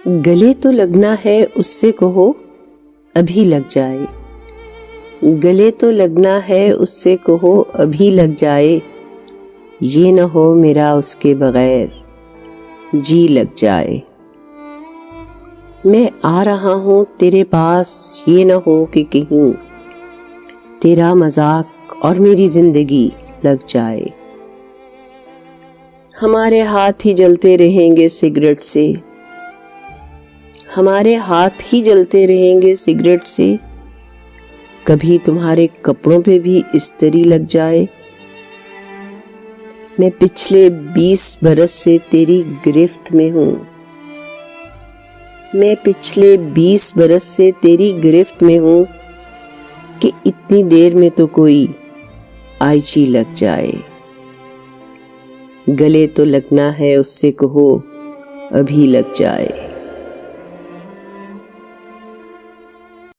گلے تو لگنا ہے اس سے کہو ابھی لگ جائے، گلے تو لگنا ہے اس سے کہو ابھی لگ جائے، یہ نہ ہو میرا اس کے بغیر جی لگ جائے۔ میں آ رہا ہوں تیرے پاس، یہ نہ ہو کہ کہیں تیرا مذاق اور میری زندگی لگ جائے۔ ہمارے ہاتھ ہی جلتے رہیں گے سگریٹ سے، ہمارے ہاتھ ہی جلتے رہیں گے سگریٹ سے، کبھی تمہارے کپڑوں پہ بھی استری لگ جائے۔ میں پچھلے 20 برس سے تیری گرفت میں ہوں، میں پچھلے 20 برس سے تیری گرفت میں ہوں کہ اتنی دیر میں تو کوئی آئیچی لگ جائے۔ گلے تو لگنا ہے اس سے کہو ابھی لگ جائے۔